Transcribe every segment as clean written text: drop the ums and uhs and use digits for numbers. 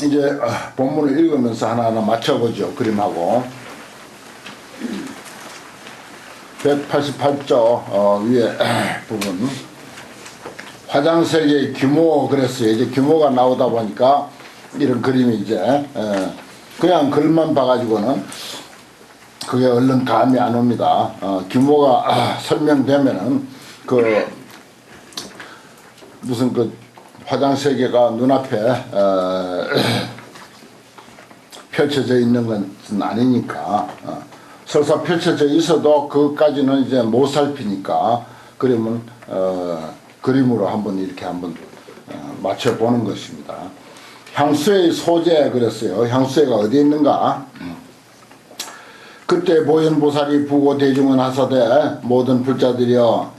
이제 본문을 읽으면서 하나하나 맞춰보죠. 그림하고 188조 위에 부분 화장색의 규모 그랬어요. 이제 규모가 나오다 보니까 이런 그림이 이제 그냥 글만 봐가지고는 그게 얼른 감이 안 옵니다. 규모가 설명되면은 무슨 화장세계가 눈앞에 펼쳐져 있는 것은 아니니까 설사 펼쳐져 있어도 그것까지는 이제 못 살피니까 그러면 그림으로 한번 이렇게 맞춰보는 것입니다. 향수의 소재 그랬어요. 향수회가 어디 있는가? 그때 보현보살이 부고 대중은 하사되 모든 불자들이여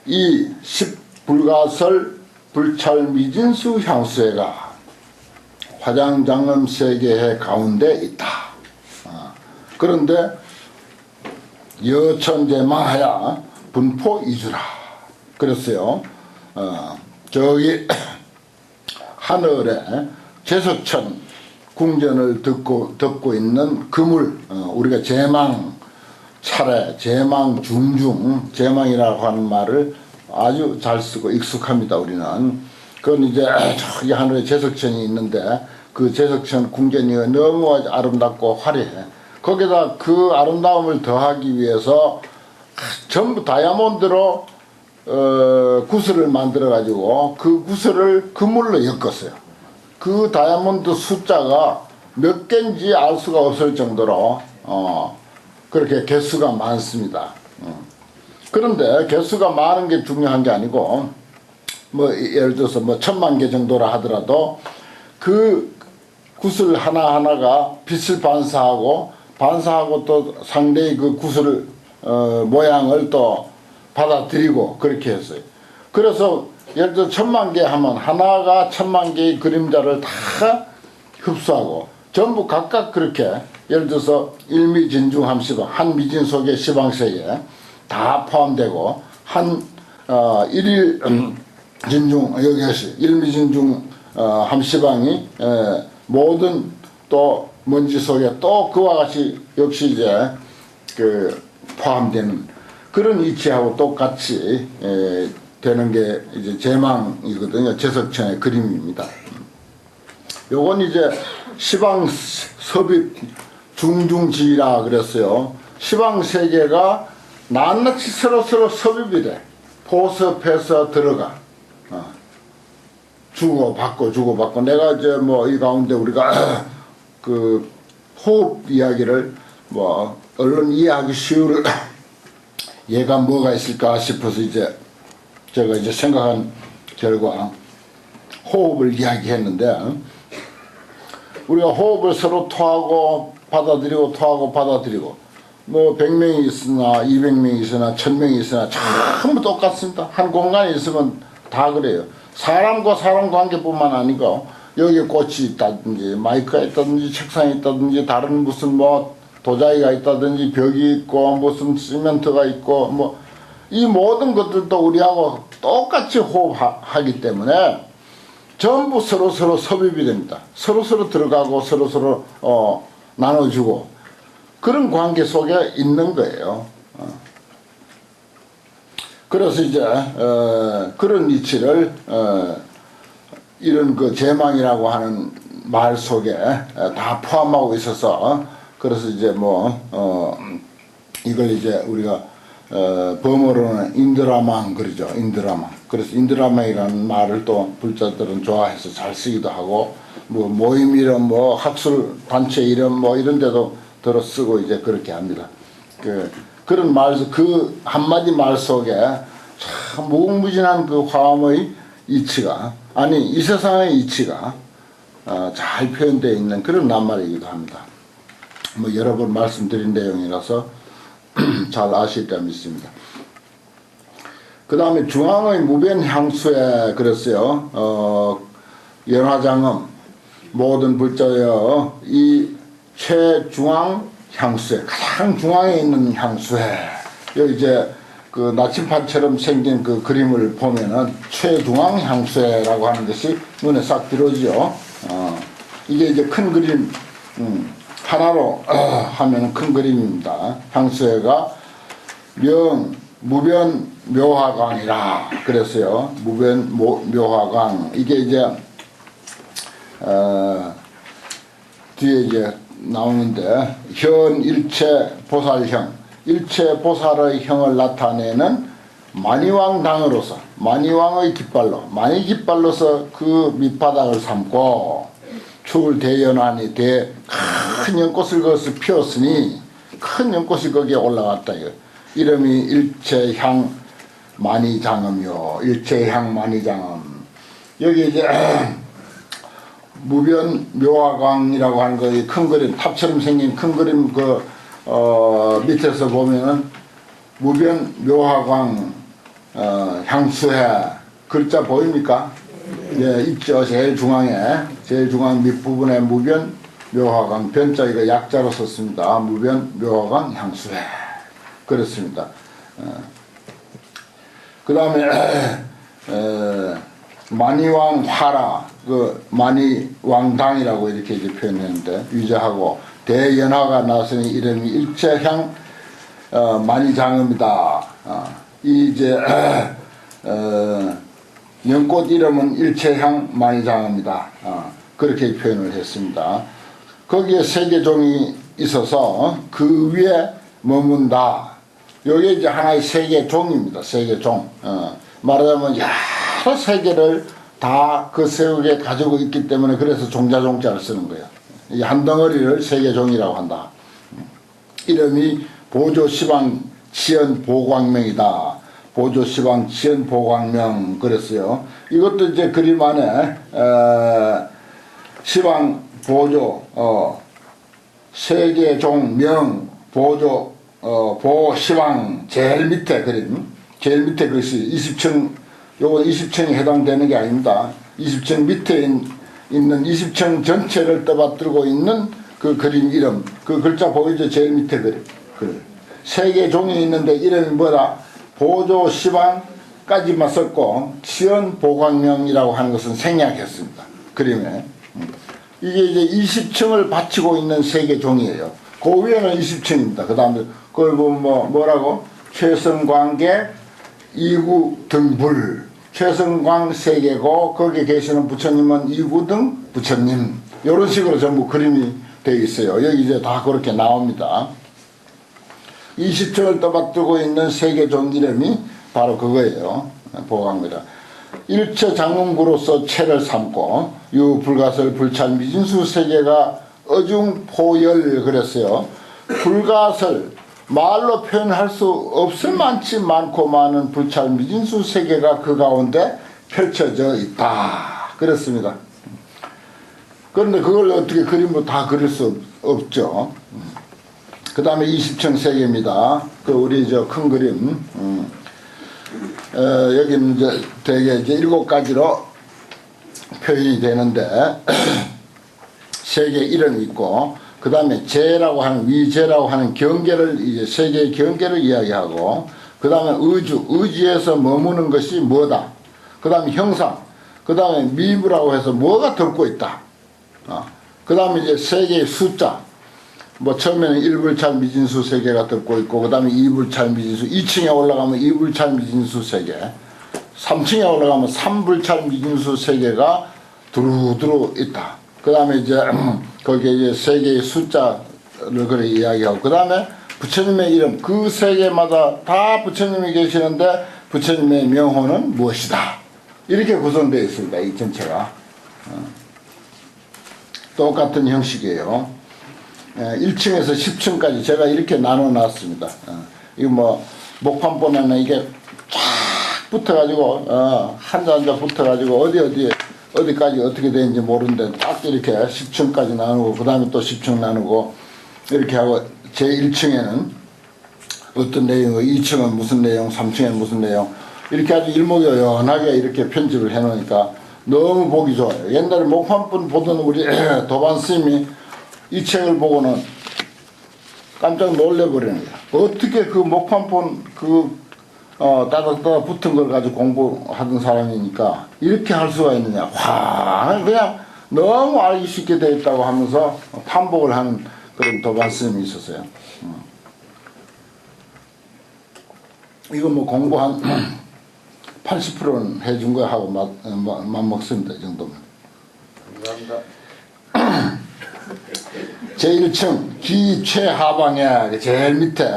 이 십불가설 불찰 미진수 향수회가 화장장엄 세계의 가운데 있다. 그런데 여천대망하야 분포 이주라 그랬어요. 저기 하늘에 제석천 궁전을 덮고 있는 그물, 우리가 제망 차례, 제망 중중, 제망이라고 하는 말을 아주 잘 쓰고 익숙합니다. 우리는 그건 이제 저기 하늘에 제석천이 있는데 그 제석천 궁전이 너무 아름답고 화려해. 거기다 그 아름다움을 더하기 위해서 전부 다이아몬드로 구슬을 만들어 가지고 그 구슬을 그물로 엮었어요. 그 다이아몬드 숫자가 몇 개인지 알 수가 없을 정도로 그렇게 개수가 많습니다. 그런데 개수가 많은 게 중요한 게 아니고 예를 들어서 1000만 개 정도라 하더라도 그 구슬 하나하나가 빛을 반사하고 또 상대의 그 구슬 모양을 또 받아들이고 그렇게 했어요. 그래서 예를 들어 1000만 개 하면 하나가 1000만 개의 그림자를 다 흡수하고 전부 각각 그렇게 예를 들어서 일미진중함시방 한 미진 속의 시방세에 다 포함되고 한 일일 진중 여기 일미진중 함시방이 모든 또 먼지 속에 또 그와 같이 역시 이제 포함되는 그런 이치하고 똑같이 되는 게 이제 제망이거든요. 제석천의 그림입니다. 요건 이제 시방 섭입 중중지라 그랬어요. 시방 세계가 낱낱이 서로 섭입이 돼. 포섭해서 들어가. 주고받고 내가 이제 이 가운데 우리가 그 호흡 이야기를 얼른 이해하기 쉬울 얘가 뭐가 있을까 싶어서 제가 생각한 결과 호흡을 이야기했는데 우리가 호흡을 서로 토하고 받아들이고 토하고 받아들이고 100명이 있으나 200명이 있으나 1000명이 있으나 전부 똑같습니다. 한 공간에 있으면 다 그래요. 사람과 사람 관계뿐만 아니고 여기 꽃이 있다든지 마이크가 있다든지 책상이 있다든지 다른 무슨 도자기가 있다든지 벽이 있고 무슨 시멘트가 있고 이 모든 것들도 우리하고 똑같이 호흡하기 때문에 전부 서로 섭입이 됩니다. 서로 들어가고 서로 나눠주고 그런 관계 속에 있는 거예요. 그래서 이제 그런 이치를 이런 그 제망이라고 하는 말 속에 다 포함하고 있어서 그래서 이제 이걸 이제 우리가 범어로는 인드라망 그러죠. 인드라망. 그래서 인드라망이라는 말을 또 불자들은 좋아해서 잘 쓰기도 하고 모임 이름 학술 단체 이름 이런 데도 들어 쓰고 이제 그렇게 합니다. 그런 그 한마디 말 속에 참 무궁무진한 그 화음의 이치가 이 세상의 이치가 잘 표현되어 있는 그런 낱말이기도 합니다. 여러 번 말씀드린 내용이라서 잘 아실까 믿습니다. 그 다음에 중앙의 무변향수에 그랬어요. 연화장엄 모든 불자여 이 최중앙 향수에 가장 중앙에 있는 향수에 여기 이제 그 나침판처럼 생긴 그 그림을 보면은 최중앙 향수회라고 하는 것이 눈에 싹 들어오죠. 이게 이제 큰 그림, 하나로 하면 큰 그림입니다. 향수회가 무변 묘화광이라 그랬어요. 무변 묘화광. 이게 이제 뒤에 이제 나오는데, 현 일체 보살형, 일체 보살의 형을 나타내는 만이왕당으로서, 만이왕의 깃발로, 만이 깃발로서 그 밑바닥을 삼고 추울 대연안이 큰 연꽃을 거기서 피웠으니, 큰 연꽃이 거기에 올라갔다. 이름이 일체향 만이장엄이요. 일체향 만이장엄. 여기 이제 무변 묘화광이라고 하는 거의 큰 그림, 탑처럼 생긴 큰 그림 밑에서 보면은 무변 묘화광 향수회 글자 보입니까? 예, 있죠. 제일 중앙에, 제일 중앙 밑부분에 무변 묘화광, 변자 이거 약자로 썼습니다. 무변 묘화광 향수회. 그렇습니다. 그 다음에 만이왕 화라, 그 만이왕당이라고 이렇게 이제 표현했는데, 위자하고 대연화가 나서니 이름이 일체향 만이장엄이다. 이제 연꽃 이름은 일체향 만이장엄이다. 그렇게 표현을 했습니다. 거기에 세계종이 있어서 그 위에 머문다. 요게 이제 하나의 세계종입니다. 세계종. 말하자면 여러 세계를 다 그 세계에 가지고 있기 때문에, 그래서 종자종자를 쓰는 거예요. 이 한 덩어리를 세계종이라고 한다. 이름이 보조시방 지연 보광명이다. 보조시방 지연 보광명 그랬어요. 이것도 이제 그림 안에 시방 보조 세계종 명 보조 보시방 제일 밑에 그림, 제일 밑에 글씨 20층, 요거 20층에 해당되는 게 아닙니다. 20층 밑에 있는 20층 전체를 떠받들고 있는 그 그림 이름, 그 글자 보이죠? 제일 밑에 그림. 세계종이 있는데 이름이 뭐라? 보조시방까지만 썼고 지연 보광명이라고 하는 것은 생략했습니다. 그림에. 이게 이제 20층을 바치고 있는 세계종이에요. 그 위에는 20층입니다. 그 다음에 그걸 보면 뭐라고? 최성광계 이구등불. 최성광 세계고 거기에 계시는 부처님은 이구등 부처님. 이런 식으로 전부 그림이 되어 있어요. 여기 이제 다 그렇게 나옵니다. 20층을 떠받들고 있는 세계종 이름이 바로 그거예요. 보광이라. 일체 장문구로서 체를 삼고 유 불가설 불찰 미진수 세계가 어중포열 그랬어요. 불가설 말로 표현할 수 없을 만치 많고 많은 불찰 미진수 세계가 그 가운데 펼쳐져 있다. 그렇습니다. 그런데 그걸 어떻게 그림으로 다 그릴 수 없죠. 그 다음에 20층 세계입니다. 그 우리 저 큰 그림. 여기는 이제 대개 이제 7가지로 표현이 되는데, 세계 이름이 있고, 그 다음에 제라고 하는, 위제라고 하는 경계를, 이제 세계의 경계를 이야기하고, 그 다음에 의지에서 머무는 것이 뭐다. 그 다음에 형상, 그 다음에 미부라고 해서 뭐가 덮고 있다. 그 다음에 이제 세계의 숫자, 뭐 처음에는 1불찰 미진수 세계가 덮고 있고, 그 다음에 2불찰 미진수, 2층에 올라가면 2불찰 미진수 세계, 3층에 올라가면 3불찰 미진수 세계가 두루두루 있다. 그 다음에 이제 거기에 이제 세계의 숫자를 그래 이야기하고, 그 다음에 부처님의 이름, 그 세계마다 다 부처님이 계시는데 부처님의 명호는 무엇이다. 이렇게 구성되어 있습니다. 이 전체가. 똑같은 형식이에요. 1층에서 10층까지 제가 이렇게 나눠 놨습니다. 이거 뭐 목판본에는 이게 쫙 붙어가지고 한자 한자 붙어가지고 어디까지 어떻게 되는지 모르는데 딱 이렇게 10층까지 나누고, 그 다음에 또 10층 나누고 이렇게 하고, 제 1층에는 어떤 내용, 2층은 무슨 내용, 3층에는 무슨 내용, 이렇게 아주 일목요연하게 이렇게 편집을 해놓으니까 너무 보기 좋아요. 옛날에 목판본 보던 우리 도반 스님이 이 책을 보고는 깜짝 놀래버리는 거야. 어떻게 그 목판본 따닥따닥 붙은 걸 가지고 공부하던 사람이니까 이렇게 할 수가 있느냐. 그냥 너무 알기 쉽게 되어 있다고 하면서 반복을 하는 그런 도반스님이 있었어요. 이거 뭐 공부 한 80%는 해준 거 하고 맞먹습니다. 이 정도면. 감사합니다. 제1층 기 최하방에 제일 밑에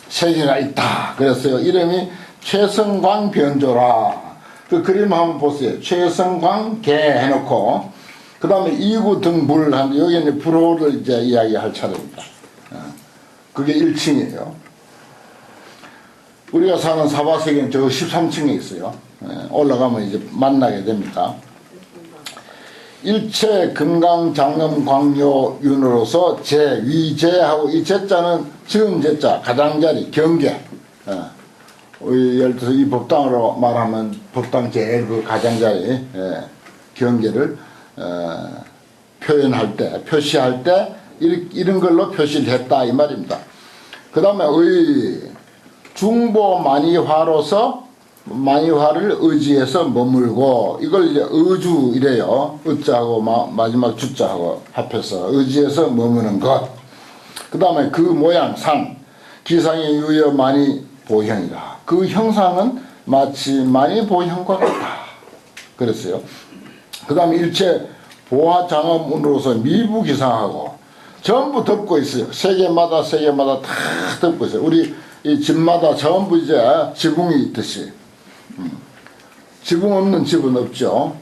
세 개가 있다. 그랬어요. 이름이 최성광 변조라. 그 그림 한번 보세요. 최성광 개 해놓고 그 다음에 이구 등불 한 여기는 불호를 이제 이야기할 차례입니다. 그게 1층이에요. 우리가 사는 사바세계는 저 13층에 있어요. 올라가면 이제 만나게 됩니다. 일체 금강장엄광묘윤으로서 제위제하고 이 제자는 지은 제자 가장자리 경계. 예를 들어서 이 법당으로 말하면 법당 제일 그 가장자리 경계를 표현할 때 표시할 때 이런 걸로 표시를 했다 이 말입니다. 그 다음에 중보 만이화로서 만이화를 의지해서 머물고 이걸 이제 의주 이래요. 의자하고 마지막 주자하고 합해서 의지해서 머무는 것. 그 다음에 그 모양 상 기상의 유여 만이 보형이라. 그 형상은 마치 만이 보형과 같다. 그랬어요. 그 다음에 일체 보화장엄으로서 미부기상하고 전부 덮고 있어요. 세계마다 다 덮고 있어요. 우리 이 집마다 전부 이제 지붕이 있듯이. 지붕 없는 집은 없죠.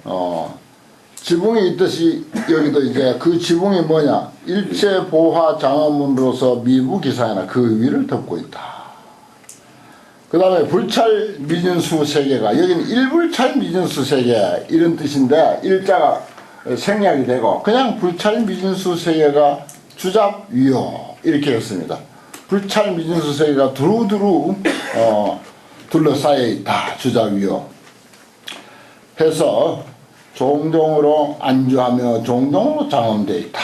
지붕이 있듯이 여기도 이제 그 지붕이 뭐냐? 일체 보화 장엄으로서 미부기상이나 그 위를 덮고 있다. 그 다음에 불찰 미진수 세계가 여기는 일불찰 미진수 세계 이런 뜻인데 일자가 생략이 되고 그냥 불찰 미진수 세계가 주잡위요 이렇게 했습니다. 불찰 미진수 세계가 두루두루 둘러싸여 있다. 주잡위요 해서 종종으로 안주하며 종종으로 장엄되어 있다.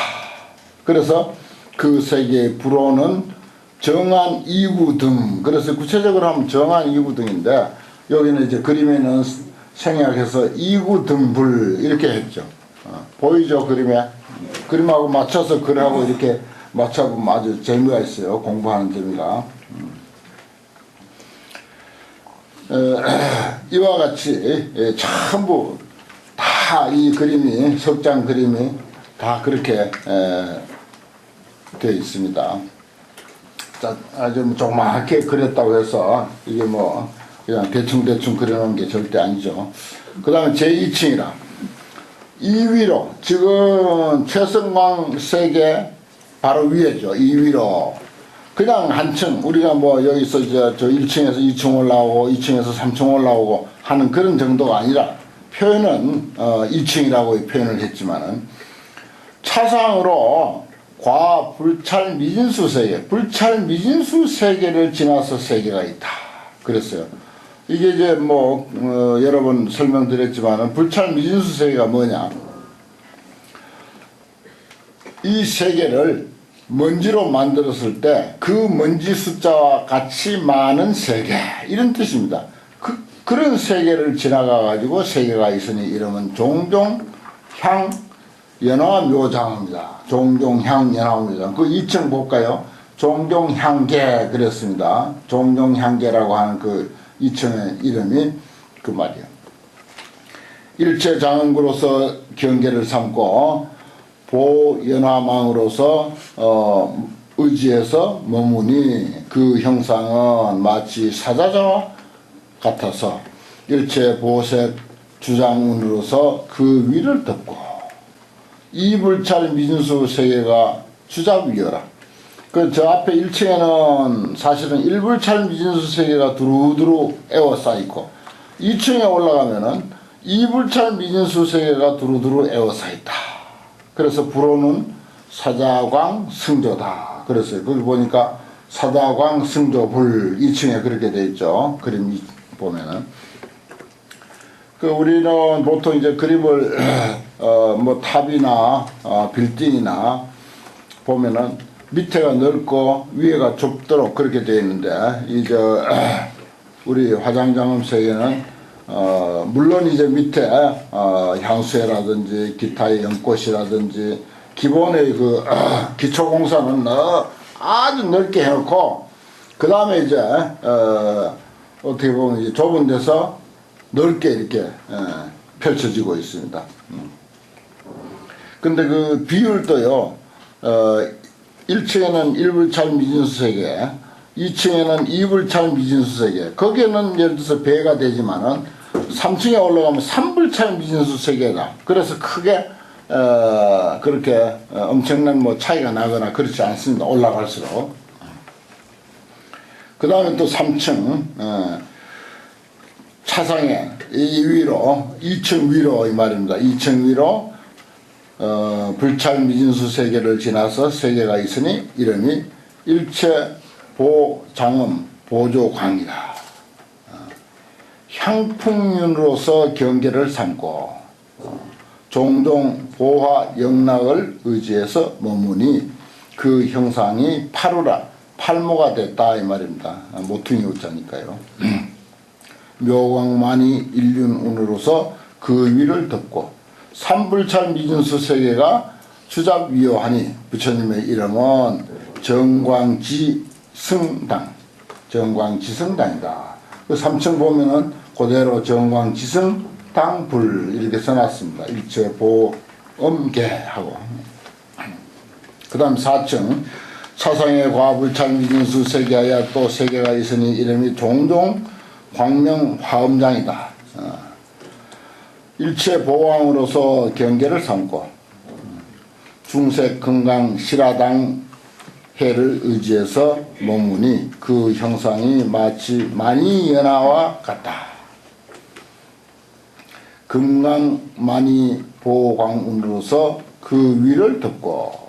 그래서 그 세계의 불호는 정한 이구 등. 그래서 구체적으로 하면 정한 이구 등인데 여기는 이제 그림에는 생략해서 이구 등불 이렇게 했죠. 보이죠 그림에? 그림하고 맞춰서 글하고 이렇게 맞춰보면 아주 재미가 있어요. 공부하는 재미가. 이와 같이 전부 다 이 그림이 석장 그림이 다 그렇게 되어 있습니다. 아주 조그맣게 그렸다고 해서 이게 뭐 그냥 대충 그려놓은 게 절대 아니죠. 그 다음에 제2층이라 2위로 지금 최성광 세계 바로 위에죠. 2위로 그냥 한층 우리가 뭐 여기서 저 1층에서 2층 올라오고 2층에서 3층 올라오고 하는 그런 정도가 아니라 표현은 2층이라고 표현을 했지만은 차상으로 과불찰 미진수 세계 불찰 미진수 세계를 지나서 세계가 있다 그랬어요. 이게 이제 뭐 여러 번 설명드렸지만은 불찰 미진수 세계가 뭐냐? 이 세계를 먼지로 만들었을 때 그 먼지 숫자와 같이 많은 세계 이런 뜻입니다. 그런 세계를 지나가 가지고 세계가 있으니 이름은 종종향 연화묘장입니다. 종종향 연화묘장. 그 2층 볼까요? 종종향계 그랬습니다. 종종향계라고 하는 그 2층의 이름이 그 말이에요. 일체장엄구로서 경계를 삼고 보연화망으로서 의지해서 머무니 그 형상은 마치 사자자와 같아서 일체 보색 주장운으로서 그 위를 덮고 이불찰 미진수 세계가 주잡위여라. 그 저 앞에 1층에는 사실은 일불찰 미진수 세계가 두루두루 에워싸 있고 2층에 올라가면은 이불찰 미진수 세계가 두루두루 에워싸 있다. 그래서 불호는 사자광 승조다. 그랬어요. 거기 보니까 사자광 승조 불 2층에 그렇게 돼 있죠. 그림 보면은. 그 우리는 보통 이제 그림을 뭐 탑이나 빌딩이나 보면은 밑에가 넓고 위에가 좁도록 그렇게 되어 있는데 우리 화장장엄 세계는 물론 이제 밑에 향수회라든지 기타의 연꽃이라든지 기본의 그 기초공사는 아주 넓게 해놓고 그 다음에 이제 어떻게 보면 이제 좁은 데서 넓게 이렇게 펼쳐지고 있습니다. 근데 그 비율도요, 1층에는 1불찰 미진수 세계, 2층에는 2불찰 미진수 세계, 거기에는 예를 들어서 배가 되지만은 3층에 올라가면 3불찰 미진수 세계다. 그래서 크게 그렇게 엄청난 뭐 차이가 나거나 그렇지 않습니다. 올라갈수록. 그 다음에 또 3층 차상에 이 위로 2층 위로 이 말입니다. 2층 위로 불찰 미진수 세계를 지나서 세계가 있으니 이름이 일체보장음 보조광이다. 향풍윤으로서 경계를 삼고 종종 보화 영락을 의지해서 머무니 그 형상이 팔모가 됐다 이 말입니다. 모퉁이 우자니까요. 묘광만이 일륜운으로서 그 위를 덮고 삼불찰 미진수 세계가 주잡위요하니 부처님의 이름은 정광지승당이다. 그 3층 보면은 그대로 정광지승당불 이렇게 써놨습니다. 일체보엄계하고. 그 다음 4층 차상의 과불찰 미진수 세계하여 또 세계가 있으니 이름이 종종 광명화엄장이다. 일체보왕으로서 경계를 삼고 중색 금강 실화당 해를 의지해서 머무니 그 형상이 마치 만이연화와 같다. 금강만이 보광운으로서 그 위를 덮고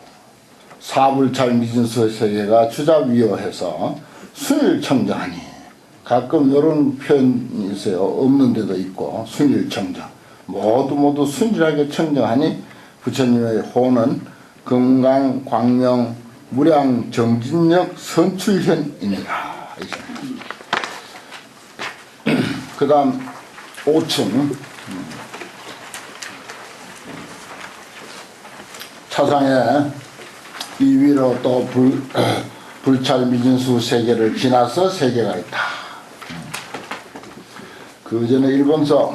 사불찰 미진수 세계가 주잡위요해서 순일청정하니 가끔 이런 표현이 있어요. 없는 데도 있고 순일청정 모두 순일하게 청정하니 부처님의 호는 금강 광명 무량 정진력 선출현이니라. 그 다음 5층 차상에 이 위로 또 불찰 미진수 세계를 지나서 세계가 있다. 그 전에 일본서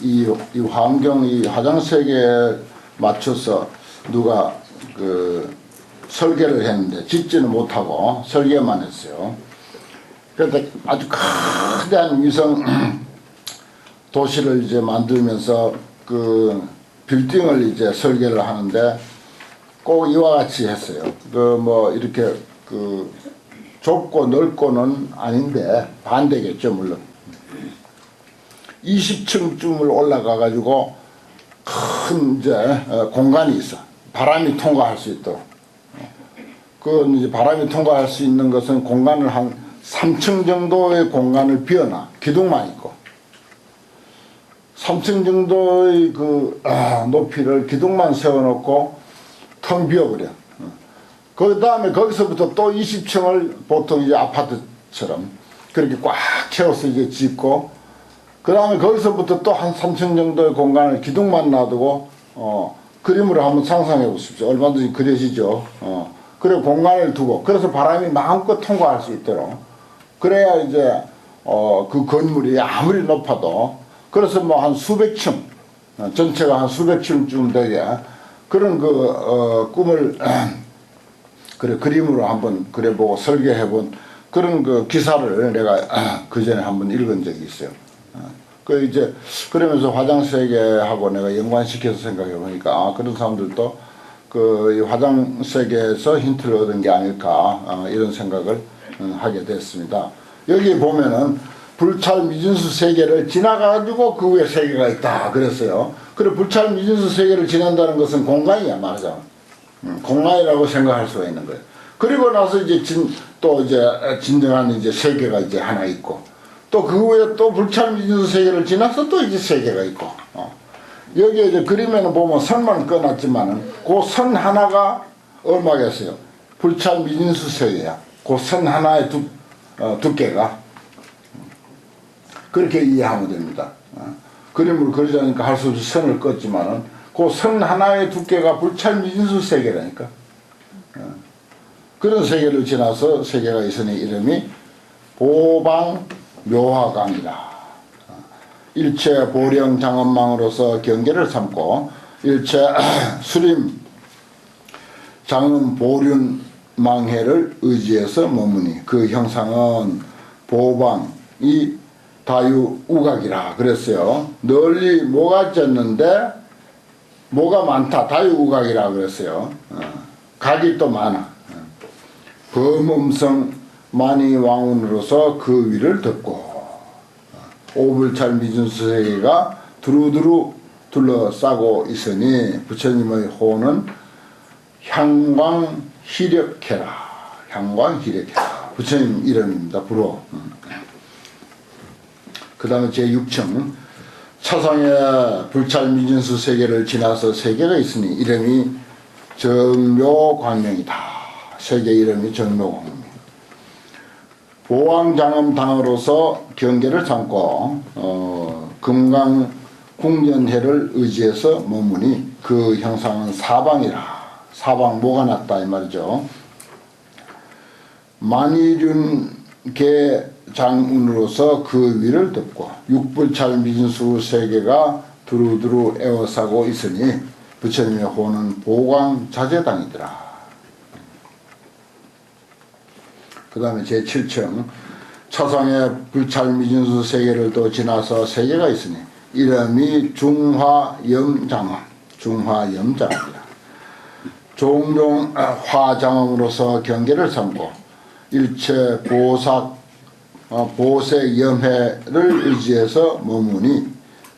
이 환경 이 화장 세계에 맞춰서 누가 그 설계를 했는데 짓지는 못하고 설계만 했어요. 그런데 아주 거대한 위성 도시를 이제 만들면서 그 빌딩을 이제 설계를 하는데 꼭 이와 같이 했어요. 그 뭐 이렇게 그 좁고 넓고는 아닌데 반대겠죠 물론. 20층쯤을 올라가 가지고 큰 이제 공간이 있어. 바람이 통과할 수 있도록. 그 이제 바람이 통과할 수 있는 것은 공간을 한 3층 정도의 공간을 비워놔. 기둥만 있고. 3층 정도의 그 높이를 기둥만 세워놓고 텅 비워버려. 그 다음에 거기서부터 또 20층을 보통 이제 아파트처럼 그렇게 꽉 채워서 이제 짓고, 그 다음에 거기서부터 또 한 3층 정도의 공간을 기둥만 놔두고, 그림으로 한번 상상해 보십시오. 얼마든지 그려지죠. 그리고 공간을 두고, 그래서 바람이 마음껏 통과할 수 있도록. 그래야 이제, 그 건물이 아무리 높아도, 그래서 뭐 한 수백 층, 전체가 한 수백 층쯤 되게, 그런 꿈을, 그래, 그림으로 한번 그려보고 설계해본 그런 그 기사를 내가 그 전에 한번 읽은 적이 있어요. 그 이제 그러면서 화장 세계하고 내가 연관시켜서 생각해 보니까 그런 사람들도 그 화장 세계에서 힌트를 얻은 게 아닐까 이런 생각을 하게 됐습니다. 여기 보면은 불찰 미진수 세계를 지나가지고 그 위에 세계가 있다 그랬어요. 그리고 불찰 미진수 세계를 지난다는 것은 공간이야 말하자면. 공간이라고 생각할 수가 있는 거예요. 그리고 나서 이제 또 이제 진정한 이제 세계가 이제 하나 있고, 또 그 후에 또 불찰 미진수 세계를 지나서 또 이제 세계가 있고, 여기에 이제 그림에는 보면 선만 꺼놨지만은 그 선 하나가 얼마겠어요? 불찰 미진수 세계야. 그 선 하나의 두께가. 그렇게 이해하면 됩니다. 그림을 그리자니까 할 수 없이 선을 껐지만은 그 선 하나의 두께가 불찰미진수 세계라니까. 그런 세계를 지나서 세계가 있으니 이름이 보방묘화강이라. 일체 보령 장엄망으로서 경계를 삼고 일체 수림 장엄 보륜망해를 의지해서 머무니 그 형상은 보방이 다유우각이라 그랬어요. 널리 모가 쪘는데 모가 많다. 다유우각이라 그랬어요. 각이 또 많아. 범음성 만이왕운으로서 그 위를 덮고 오불찰 미준수 세계가 두루두루 둘러싸고 있으니 부처님의 호는 향광희력해라. 향광희력해라. 부처님 이름입니다. 불호. 그 다음에 제6층 차상의 불찰 미진수 세계를 지나서 세계가 있으니 이름이 정묘광명이다. 세계 이름이 정묘광명. 보왕장엄당으로서 경계를 삼고 금강궁전해를 의지해서 머무니 그 형상은 사방이라. 사방 모가 났다 이 말이죠. 만이륜계 장운으로서 그 위를 덮고 육불찰 미진수 세계가 두루두루 에워싸고 있으니 부처님의 호는 보광자재당이더라. 그 다음에 제7층 차상의 불찰 미진수 세계를 또 지나서 세계가 있으니 이름이 중화염장엄. 중화염장엄이라. 종종 화장엄으로서 경계를 삼고 일체 보색염해를 의지해서 머무니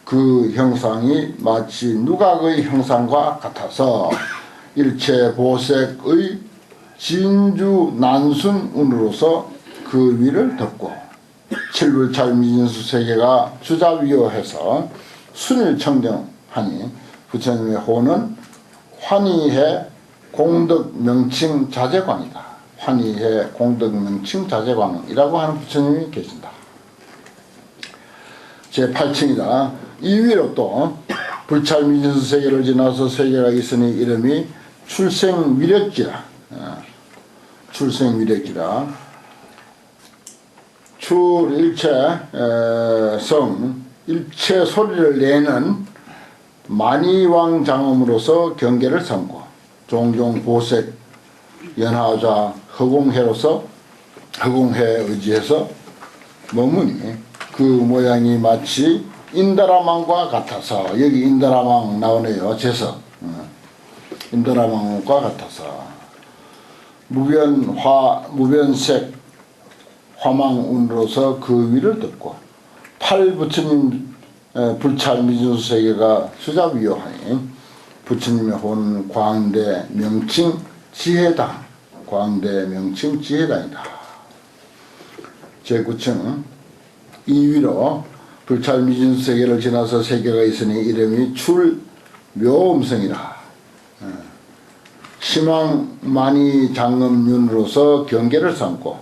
그 형상이 마치 누각의 형상과 같아서 일체 보색의 진주 난순운으로서 그 위를 덮고 칠불찰 미진수 세계가 주자위호해서 순일 청정하니 부처님의 호는 환희해 공덕명칭 자재광이다. 환희해 공덕명칭 자재광이라고 하는 부처님이 계신다. 제8층이다. 이 위로 또 불찰 미진수 세계를 지나서 세계가 있으니 이름이 출생위력지라. 출생위력지라. 출일체 성 일체 소리를 내는 만이왕장엄으로서 경계를 삼고 종종 보색 연하자 허공해로서 허공해 의지해서 머무니 그 모양이 마치 인다라망과 같아서 여기 인다라망 나오네요. 제석 인다라망과 같아서 무변색 화망운으로서 그 위를 덮고 팔 부처님 불찰 미진수 세계가 수자위호하니 부처님의 호는 광대 명칭 지혜당. 광대 명칭 지혜당이다. 제9층 이 위로 불찰 미진수 세계를 지나서 세계가 있으니 이름이 출묘음성이라. 심왕만이 장엄윤으로서 경계를 삼고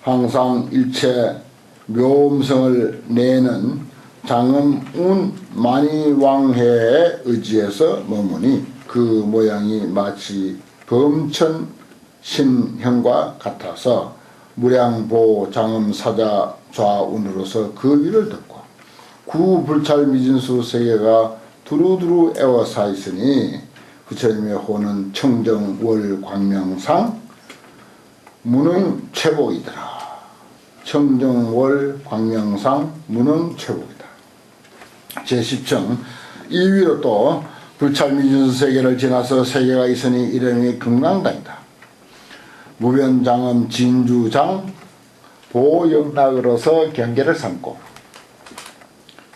항상 일체 묘음성을 내는 장엄운 만이왕해에 의지해서 머무니 그 모양이 마치 범천신형과 같아서 무량보 장엄사자 좌운으로서 그 위를 덮고 구불찰 미진수 세계가 두루두루 에워싸 있으니 부처님의 호는 청정월 광명상 무능최복이더라. 청정월 광명상 무능최복이다. 제10층 이 위로 또 불찰 미진수 세계를 지나서 세계가 있으니 이름이 금강당이다. 무변장엄 진주장 보영락으로서 경계를 삼고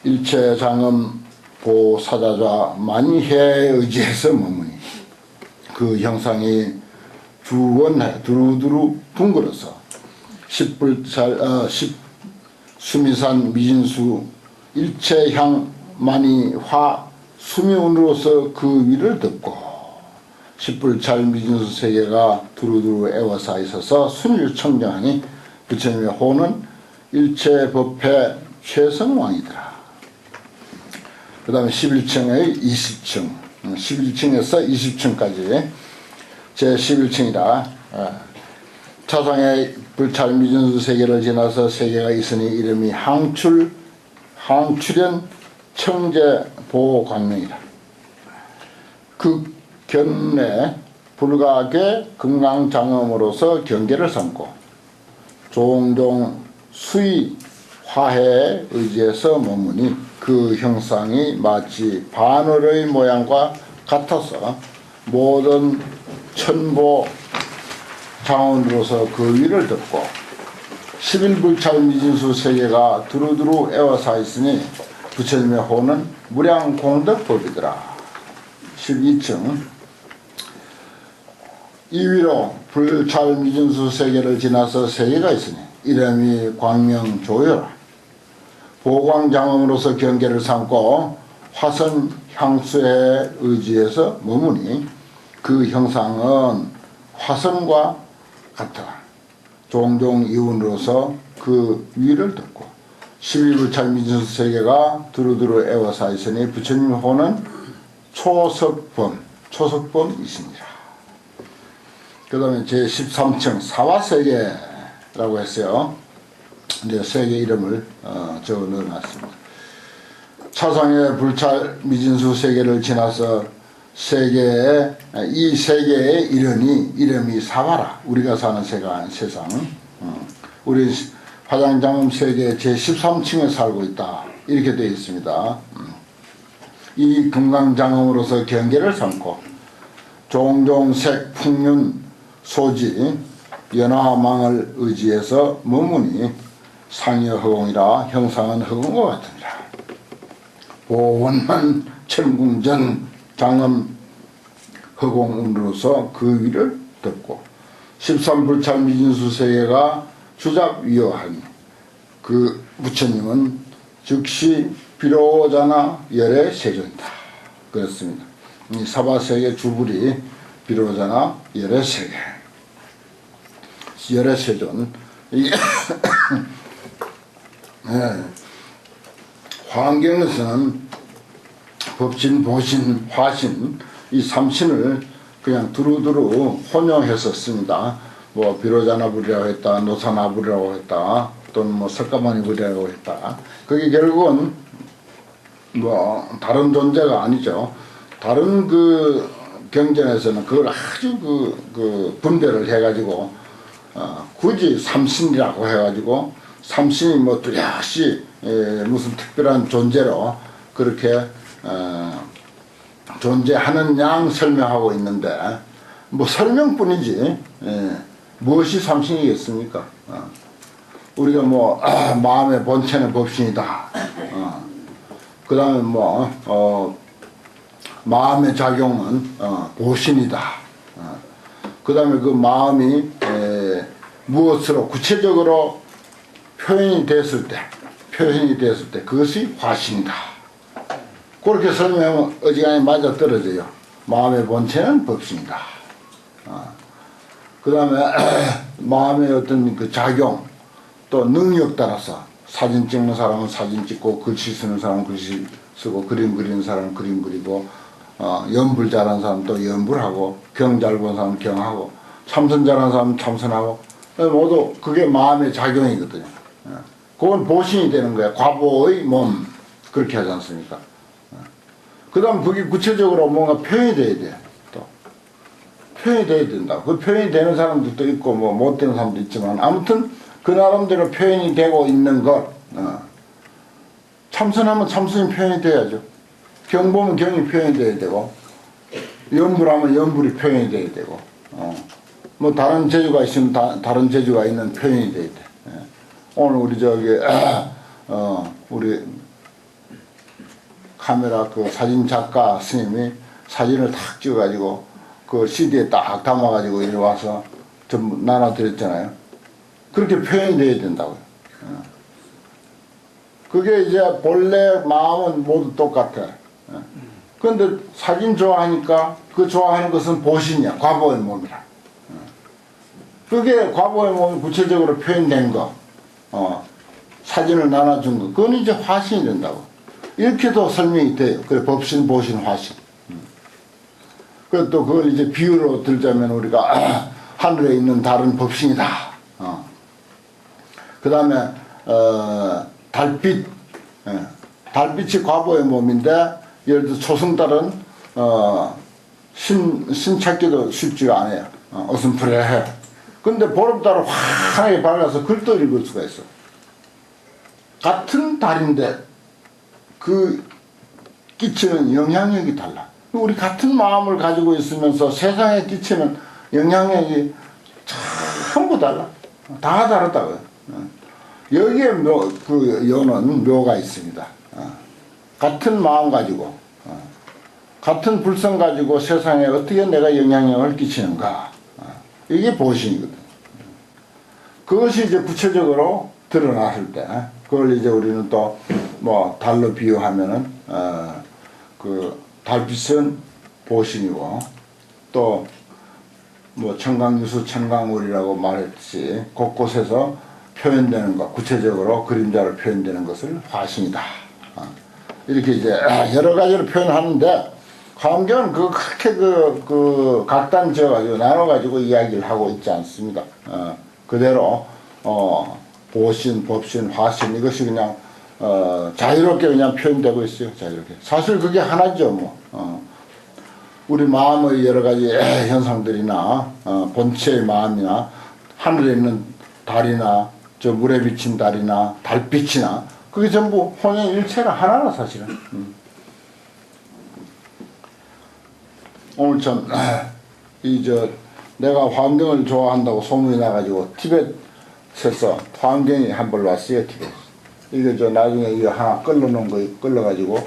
일체장엄 보사자좌 만이해에 의지해서 머무니 그 형상이 주원해 두루두루 둥글어서 수미산 미진수 일체향 만이화 수미운으로서 그 위를 덮고 십불찰 미진수 세계가 두루두루 에워싸 있어서 순일청정하니 부처님의 호는 일체 법회 최성왕이더라. 그 다음에 11층의 20층, 11층에서 20층까지 제11층이다. 차상의 불찰 미진수 세계를 지나서 세계가 있으니 이름이 항출현 청제 보광명이라. 그 견내 불가계 금강장엄으로서 경계를 삼고 종종 수의 화해에 의지해서 머무니 그 형상이 마치 바늘의 모양과 같아서 모든 천보 장원으로서 그 위를 덮고 11불찰 미진수 세계가 두루두루 에워싸 있으니 부처님의 호는 무량공덕법이더라. 12층 이위로 불찰 미진수 세계를 지나서 세계가 있으니 이름이 광명조여라. 보광장엄으로서 경계를 삼고 화선 향수에 의지해서 머무니 그 형상은 화선과 같아 종종 이운으로서 그 위를 덮고 12불찰 미진수 세계가 두루두루 에워싸 있으니 부처님 호는 초석범이십니다. 그 다음에 제13층 사화세계라고 했어요. 이제 세계 이름을 적어 넣어놨습니다. 차상의 불찰 미진수 세계를 지나서 세계에 이 세계의 이름이 사화라. 우리가 사는 세상. 우리 화장장엄 세계 제13층에 살고 있다. 이렇게 되어 있습니다. 이 금강장엄으로서 경계를 삼고 종종색 풍륜 소지 연화망을 의지해서 머무니 상여 허공이라 형상은 허공과 같으니라. 보원만 천궁전 장엄 허공으로서 그 위를 덮고 13불찰 미진수 세계가 주잡위요하니 그 부처님은 즉시 비로자나 열의 세존이다. 그렇습니다. 이 사바세계 주불이 비로자나 열의 세계, 열의 세존. 네. 환경에서는 법신, 보신, 화신 이 삼신을 그냥 두루두루 혼용했었습니다. 뭐 비로자나불이라고 했다, 노사나불이라고 했다, 또는 뭐 석가모니불이라고 했다. 그게 결국은 뭐 다른 존재가 아니죠. 다른 그 경전에서는 그걸 아주 그 분별을 해가지고 굳이 삼신이라고 해가지고 삼신이 뭐 뚜렷이 무슨 특별한 존재로 그렇게 존재하는 양 설명하고 있는데 뭐 설명뿐이지 무엇이 삼신이겠습니까? 우리가 뭐 마음의 본체는 법신이다. 그 다음에 뭐 마음의 작용은 보신이다. 그 다음에 그 마음이 무엇으로 구체적으로 표현이 됐을 때 그것이 화신이다. 그렇게 설명하면 어지간히 맞아 떨어져요. 마음의 본체는 법신이다. 그 다음에 마음의 어떤 그 작용 또 능력 따라서 사진 찍는 사람은 사진 찍고 글씨 쓰는 사람은 글씨 쓰고 그림 그리는 사람은 그림 그리고 연불 잘하는 사람은 또 연불하고 경 잘 보는 사람은 경하고 참선 잘하는 사람은 참선하고 모두 그게 마음의 작용이거든요. 그건 보신이 되는 거야. 과보의 몸 그렇게 하지 않습니까? 그 다음 그게 구체적으로 뭔가 표현이 돼야 돼. 또 표현이 돼야 된다. 그 표현이 되는 사람들도 있고 뭐 못 되는 사람도 있지만 아무튼 그 나름대로 표현이 되고 있는 것. 참선하면 참선이 표현이 돼야죠. 경 보면 경이 표현이 돼야 되고 연불하면 연불이 표현이 돼야 되고 뭐 다른 재주가 있으면 다른 재주가 있는 표현이 돼야 돼. 오늘 우리 우리 카메라 그 사진 작가 스님이 사진을 탁 찍어가지고 그 CD에 딱 담아가지고 이리 와서 전부 나눠드렸잖아요. 그렇게 표현이 돼야 된다고요. 그게 이제 본래 마음은 모두 똑같아. 그런데 사진 좋아하니까 그 좋아하는 것은 보신이야. 과보의 몸이라. 그게 과보의 몸이 구체적으로 표현된 거. 사진을 나눠준 거, 그건 이제 화신이 된다고. 이렇게도 설명이 돼요. 그래, 법신, 보신, 화신. 그리고 또 그걸 이제 비유로 들자면 우리가 하늘에 있는 달은 법신이다. 그 다음에 달빛, 달빛이 과보의 몸인데 예를 들어 초승달은 신 찾기도 쉽지가 않아요. 어슴푸레해. 근데 보름달은 환하게 밝아서 글도 읽을 수가 있어. 같은 달인데 그 끼치는 영향력이 달라. 우리 같은 마음을 가지고 있으면서 세상에 끼치는 영향력이 전부 달라. 다 다르다고요. 여기에 그 여는 묘가 있습니다. 같은 마음 가지고, 같은 불성 가지고 세상에 어떻게 내가 영향력을 끼치는가. 이게 보신이거든. 그것이 이제 구체적으로 드러났을 때, 그걸 이제 우리는 또 뭐 달로 비유하면은, 그 달빛은 보신이고, 또 뭐 청강유수 청강울이라고 말했듯이 곳곳에서 표현되는 것, 구체적으로 그림자로 표현되는 것을 화신이다. 이렇게 이제 여러 가지로 표현하는데, 화엄경은 그렇게 그 각단 지어가지고 나눠가지고 이야기를 하고 있지 않습니다. 그대로 보신, 법신, 화신 이것이 그냥 자유롭게 그냥 표현되고 있어요. 자유롭게. 사실 그게 하나죠. 뭐 우리 마음의 여러 가지 현상들이나 본체의 마음이나 하늘에 있는 달이나 저 물에 비친 달이나 달빛이나 그게 전부 혼연일체가 하나라 사실은. 오늘 참 내가 화엄경을 좋아한다고 소문이 나가지고 티벳에서 화엄경이 한 벌 왔어요. 티벳. 이거 나중에 이거 하나 끌어놓은 거 끌어가지고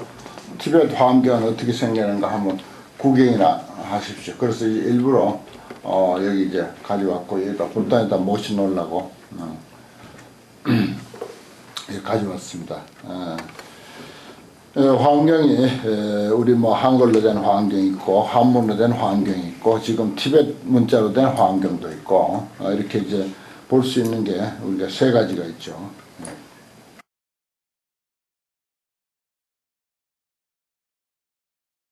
티벳 화엄경은 어떻게 생겼는가 한번 구경이나 하십시오. 그래서 일부러 여기 이제 가져왔고 여기다 불단에다 모셔놓으려고 가져왔습니다. 화엄경이 우리 뭐 한글로 된 화엄경이 있고 한문으로 된 화엄경이 있고 지금 티벳 문자로 된 화엄경도 있고 이렇게 이제 볼 수 있는 게 우리가 세 가지가 있죠.